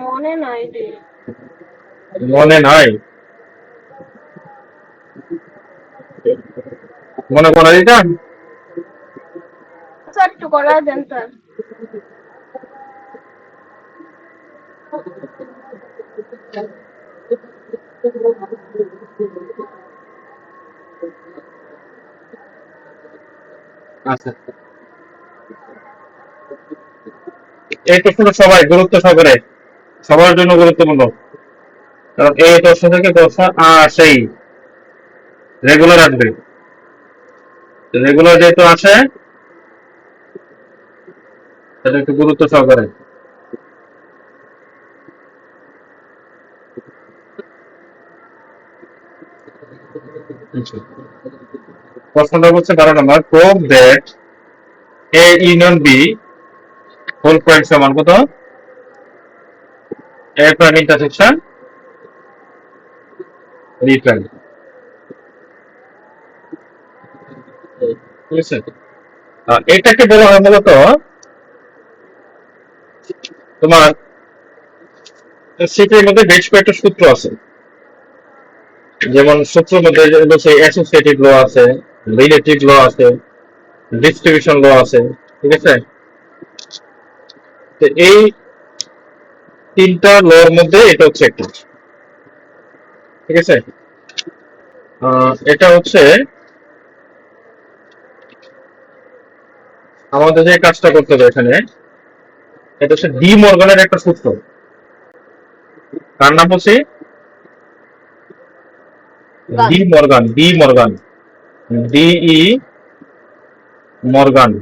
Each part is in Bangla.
মনে নাই রে। মনে নাই? মনে করা দিতাম। আচ্ছা একটু করা দেন স্যার। আচ্ছা, এই প্রশ্নটা সবাই গুরুত্ব সহকারে, সবার জন্য গুরুত্বপূর্ণ। কারণ এই প্রশ্ন থেকে প্রশ্ন আসেই, রেগুলার আসবে। রেগুলার যেহেতু আসে, তাহলে একটু গুরুত্ব সহকারে। আচ্ছা, প্রশ্নটা হচ্ছে 12 নম্বর, prove that A union B whole point সমান কত? A prime intersection B prime. ঠিক আছে, এটাকে বলা হয় মূলত তোমার সেটের মধ্যে বেশ কয়েকটা সূত্র আছে। যেমন সূত্রের মধ্যে অ্যাসোসিয়েটিভ ল আছে, রিলেটিভ ল আছে, ডিস্ট্রিবিউশন ল আছে। ঠিক আছে, তো এই তিনটা লর মধ্যে এটা হচ্ছে একটা। ঠিক আছে, এটা হচ্ছে আমাদের যে কাজটা করতে হবে এখানে, এটা হচ্ছে ডি মর্গানের একটা সূত্র। তার নাম হচ্ছে গান। D Morgan D E Morgan.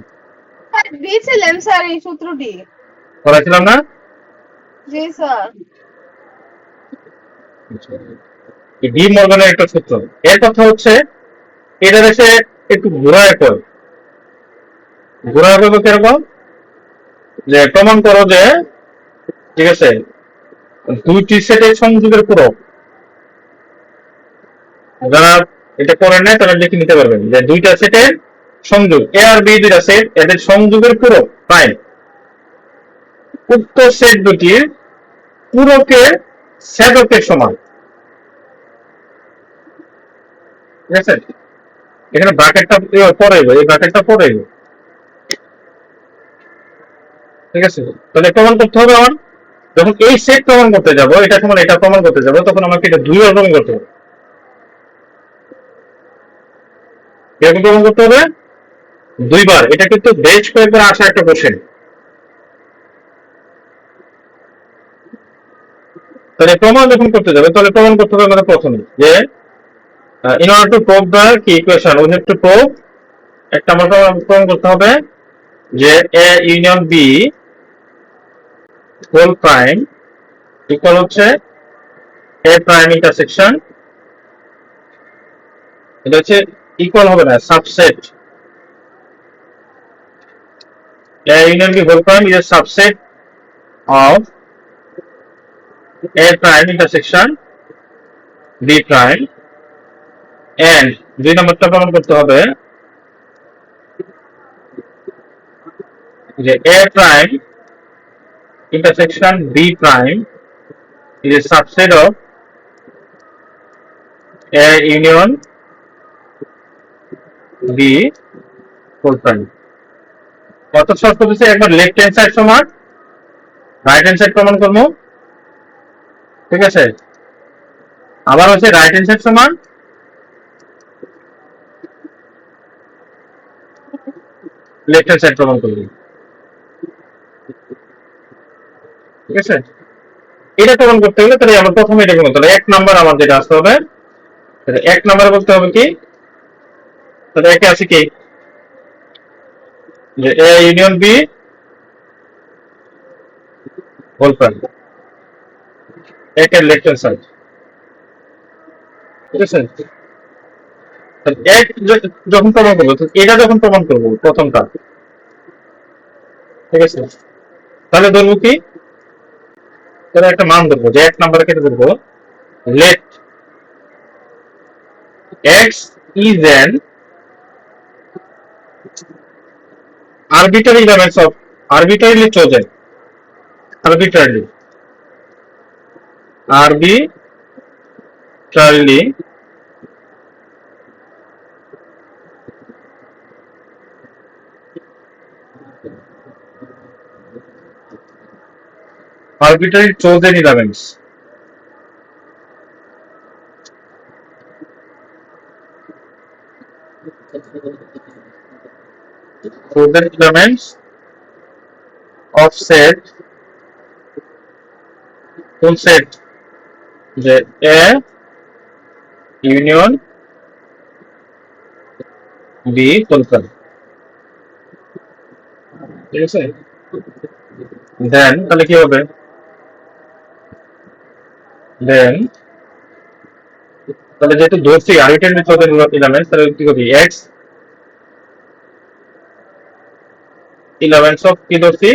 Sir দিয়েছিলেন স্যার এই সূত্রটি? করেছিলাম না? জি স্যার। ডি মর্গানের একটা সূত্র। এর কথা হচ্ছে এটা দেশে একটু ঘোরায় কয়। ঘোরায় কয় কিরকম? যে প্রমাণ করো যে, ঠিক আছে, দুইটি সেটের সংযোগের পূরক। যারা এটা করেন নাই তারা লিখে নিতে পারবেন যে দুইটা সেটের সংযোগ, এ আর বি দুইটা সেট, এদের সংযোগের পূরক প্রাইম। উক্ত সেট দুটির পূরকের ছেদকের সমান। ঠিক আছে, এখানে ব্র্যাকেটটা পরে এই ব্র্যাকেটটা পরে। ঠিক আছে, তাহলে প্রমাণ করতে হবে আমার, যখন এই সেট প্রমাণ করতে যাব, এটা সমান এটা প্রমাণ করতে যাব, তখন আমাকে এটা দুইবার প্রমাণ করতে হবে। কিরকম প্রমাণ করতে হবে? দুইবার। এটা কিন্তু বেশ কয়েকবার আসা একটা কোশ্চেন। তাহলে প্রমাণ যখন করতে যাবে, তাহলে প্রমাণ করতে হবে আমাদের প্রথমে যে in order to prove the key equation we have to prove, একটা আমরা প্রমাণ করতে হবে যে a union b whole prime equal হচ্ছে a প্রাইম ইন্টারসেকশন, এটা হচ্ছে ইকুয়াল হবে না, subset. a union b whole prime is a subset of a prime intersection b prime, and দুই নম্বরটা প্রমাণ করতে হবে যে a prime intersection b prime is a subset of a union b whole prime. কত শর্ত হচ্ছে, একবার লেফট হ্যান্ড সাইড সমান রাইট হ্যান্ড সাইড প্রমাণ করবো। ঠিক আছে, আবার হচ্ছে রাইট হ্যান্ড সাইড সমান লেফট হ্যান্ড সাইড প্রমাণ করবো। ঠিক আছে, এটা প্রমাণ করতে হলে তাহলে আমরা প্রথমে এটা করতে হবে। 1 নাম্বার আমার যেটা আসতে হবে, 1 নাম্বারে বলতে হবে কি, তাহলে একে আছে কি যে A union B whole prime, একের লেফট হ্যান্ড সাইড। ঠিক আছে, এক যখন প্রমাণ করবো, এটা যখন প্রমাণ করবো প্রথমটা, ঠিক আছে, তাহলে ধরবো কি, তাহলে একটা মান ধরবো যে 1 নাম্বারে কেটে ধরবো let x is an arbitrary elements of arbitrarily chosen, arbitrarily arbitrarily arbitrary chosen elements of set কোন সেট যে A ইউনিয়ন B কলকাতা ঠিক আছে দেন তাহলে কি হবে দেন তাহলে যেহেতু ধরছি আর্বিট্রারি চোদ্দ এলিমেন্টস তাহলে কি করবি এক্স এলিমেন্টস অফ কি ধরছি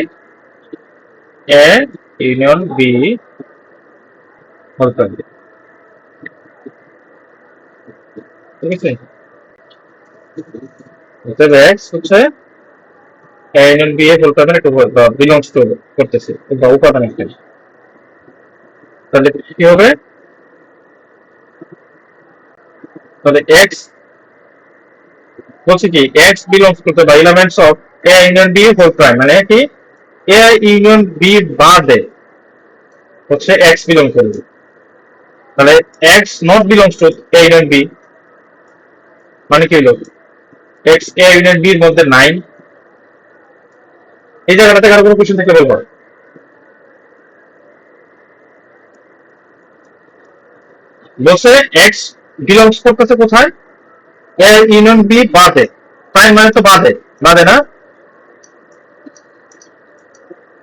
এ ইউনিয়ন বি হলকার ঠিক আছে অতএব এক্স হচ্ছে এ ইউনিয়ন বি এর হলকার একটু বিলংস টু করতেছে বা উপাদান একটা তাহলে কি হবে তাহলে এক্স বলছি কি এক্স বিলংস করতে বা elements of A union B whole prime মানে কি এ ইউনিয়ন বি বাদে হচ্ছে এক্স বিলং করবে তাহলে x not belongs to A union B মানে কি হলো এক্স এ ইউনিয়ন বি এর মধ্যে নাই এই জায়গাটাতে কারো কোনো কোশ্চেন থাকলে বলবো বলছে এক্স বিলংস করতেছে কোথায় এ ইউনিয়ন বি বাদে প্রাইম মানে তো বাদে বাদে না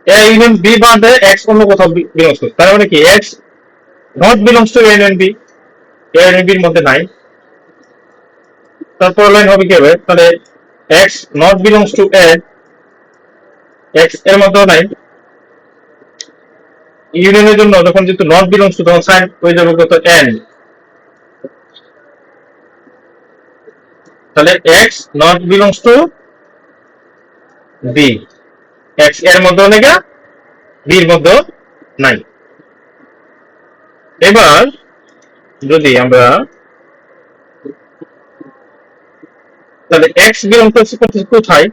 এ ইউনিয়ন বি বাদে এক্স অন্য কোথাও বিলংস করে তার মানে কি x not belongs to A union B A union B এর মধ্যে নাই তারপর লাইন হবে কি হবে তাহলে x not belongs to A x এর মধ্যেও নাই ইউনিয়নের জন্য যখন যেহেতু নট বিলংস টু তখন সাইন হয়ে যাবে কত এন তাহলে x not belongs to B x এর মধ্যেও নেই বি এর মধ্যেও নাই এবার যদি আমরা তাহলে এক্স বিলংস করতেছে কোথায়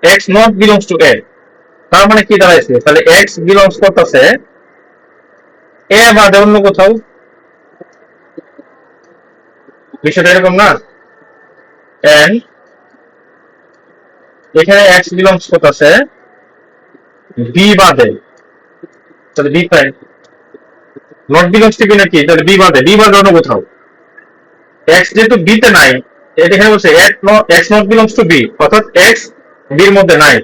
এক্স নট বিলংস টু এ তার মানে কি দাঁড়াইছে তাহলে এক্স বিলংস করতেছে এ বাদে অন্য কোথাও বিষয়টা এরকম না এন্ড এখানে এক্স বিলংস করতেছে বি বাদে তাহলে B prime not belongs to B নাকি তাহলে বি বাদে অন্য কোথাও এক্স যেহেতু বি তে নাই এটা এখানে বলছে x not belongs to B অর্থাৎ এক্স বি এর মধ্যে নাই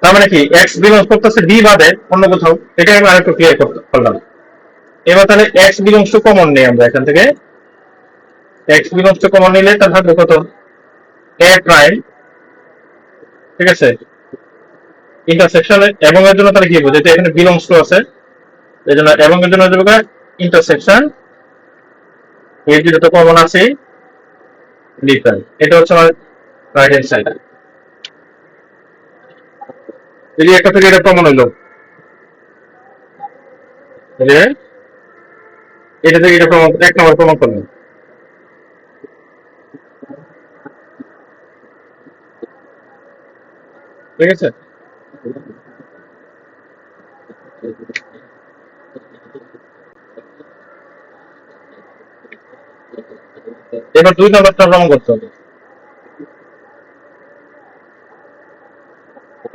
তার মানে কি এক্স বিলংস করতেছে বি বাদে অন্য কোথাও এটা আমি আরেকটু ক্লিয়ার করলাম এবার তাহলে এক্স বিলংস টু কমন নেই আমরা এখান থেকে এক্স বিলংস টু কমন নিলে তার থাকবে কত এ প্রাইম ঠিক আছে ইন্টারসেকশন এবং এর জন্য তাহলে কি হবে যেহেতু এখানে বিলংস টু আছে এই জন্য এবং এর জন্য যাবে ইন্টারসেকশন এই যেটা কমন আছে ডি প্রাইম এটা হচ্ছে আমার রাইট হ্যান্ড সাইড যদি একটা থেকে এটা কমন হইলো এটা থেকে এটা প্রমাণ এক নম্বর প্রমাণ করলাম ঠিক আছে এবার দুই নম্বরটা প্রমাণ করতে হবে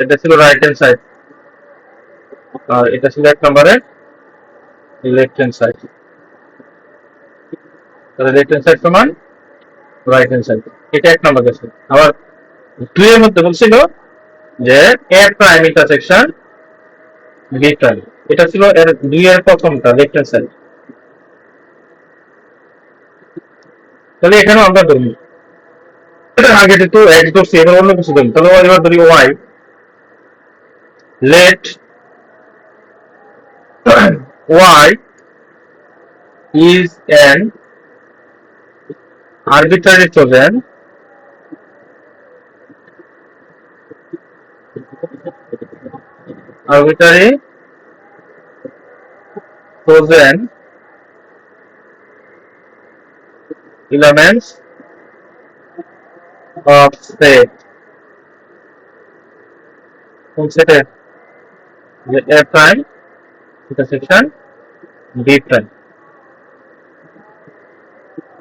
এটা ছিল রাইট হ্যান্ড সাইড আর এটা ছিল এক নম্বরে লেফট হ্যান্ড সাইড তাহলে লেফট হ্যান্ড সাইড সমান রাইট হ্যান্ড সাইড এটা এক নম্বর গেছে আবার দুই এর মধ্যে বলছিল যে এ প্রাইম ইন্টারসেকশন বি প্রাইম এটা ছিল এর দুই এর প্রথমটা লেফট হ্যান্ড সাইড তাহলে এখানেও আমরা ধরবো আগে যেহেতু এক্স ধরছি এবার অন্য কিছু ধরি তাহলে এবার ধরি y let y is an arbitrary chosen arbitrary chosen elements of set কোন সেটে যে a prime intersection b prime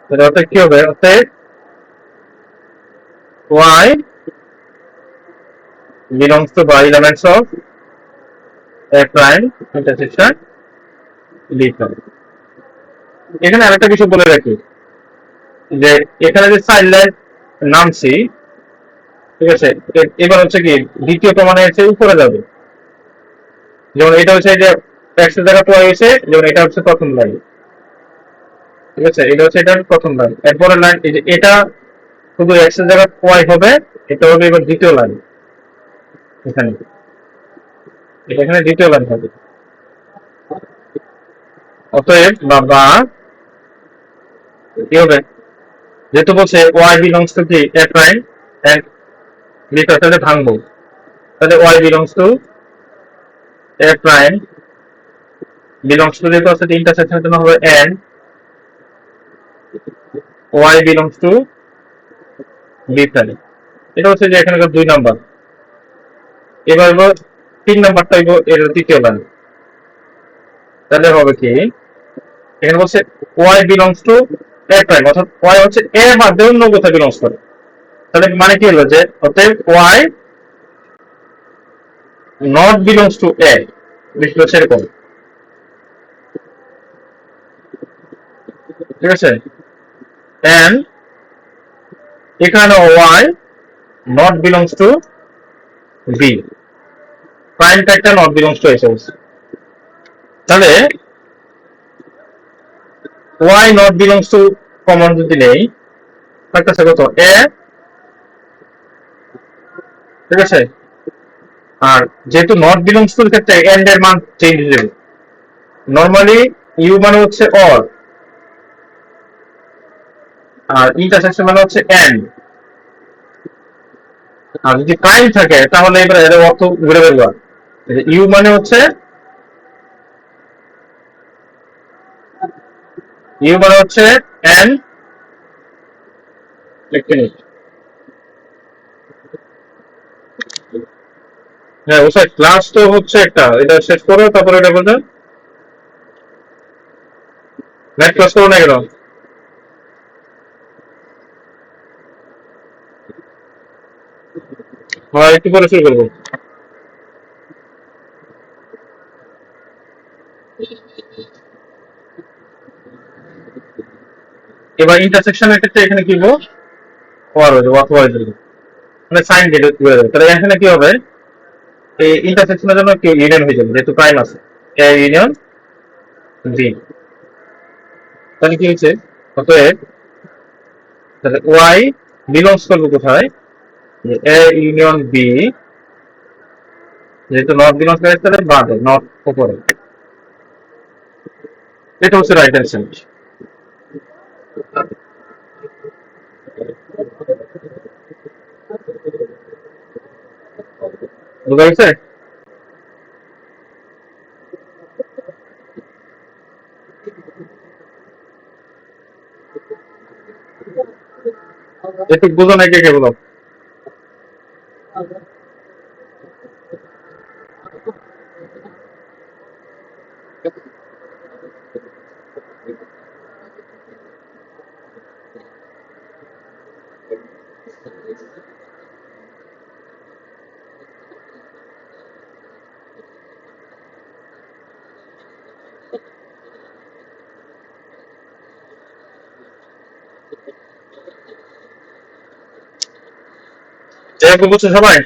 তাহলে ওটা কি হবে অতএব y belongs to by elements of a prime intersection b prime এখানে আরেকটা কিছু বলে রাখি যে এখানে যে চাইল্ড লাইন নামছি ঠিক আছে এবার হচ্ছে কি দ্বিতীয় প্রমাণে এসে উপরে যাবে যেমন এটা হচ্ছে যে x এর জায়গা y হয়েছে যেমন এটা হচ্ছে প্রথম লাইন ঠিক আছে এটা হচ্ছে এটা প্রথম লাইন এরপরের লাইন এই যে এটা শুধু x এর জায়গা y হবে এটা হবে এবার দ্বিতীয় লাইন এখানে এখানে দ্বিতীয় লাইন হবে অতএব বা কি হবে যেহেতু বলছে y belongs to কি a prime and b তাহলে ভাঙবো তাহলে y belongs to a prime belongs to যেহেতু আছে ইন্টারসেকশন জন্য হবে and y belongs to b prime এটা হচ্ছে যে এখানে 2 নাম্বার এবার 3 নাম্বারটা হইব এর তৃতীয় লাইন তাহলে হবে কি এখানে বলছে y belongs to a prime অর্থাৎ y হচ্ছে a বাদে অন্য কোথাও বিলংস করে তাহলে মানে কি হলো যে অতএব y not belongs to a বিষয়টা হচ্ছে এরকম ঠিক আছে and এখানে y not belongs to b prime টাইপটা not belongs to a তাহলে y not belongs to common যদি নেই থাকতেছে কত a ঠিক আছে আর যেহেতু নট বিলংস টু ক্ষেত্রে এন্ড এর মান চেঞ্জ হয়ে যাবে নরমালি ইউ মানে হচ্ছে অর আর ইন্টারসেকশন মানে হচ্ছে এন্ড আর যদি প্রাইম থাকে তাহলে এবার এর অর্থ ঘুরে বেরোবে ইউ মানে হচ্ছে এন্ড এক মিনিট হ্যাঁ ওই ক্লাস তো হচ্ছে একটা এটা শেষ করো তারপরে এটা বলতে নেট ক্লাস করো না কেন হ্যাঁ একটু পরে শুরু করবো এবার ইন্টারসেকশনের ক্ষেত্রে এখানে কি বলবো ওয়ার হবে অথবা মানে সাইন দিয়ে ঘুরে যাবে তাহলে এখানে কি হবে এই ইন্টারসেকশনের জন্য কি ইউনিয়ন হয়ে যাবে যেহেতু প্রাইম আছে এ ইউনিয়ন বি তাহলে কি হচ্ছে অতএব তাহলে ওয়াই বিলংস করবে কোথায় এ ইউনিয়ন বি যেহেতু নট বিলংস করে তাহলে বাদে নট উপরে এটা হচ্ছে রাইট অ্যান্সার বুঝা গেছে একটু বুঝো না কে বলো বুঝছো সবাই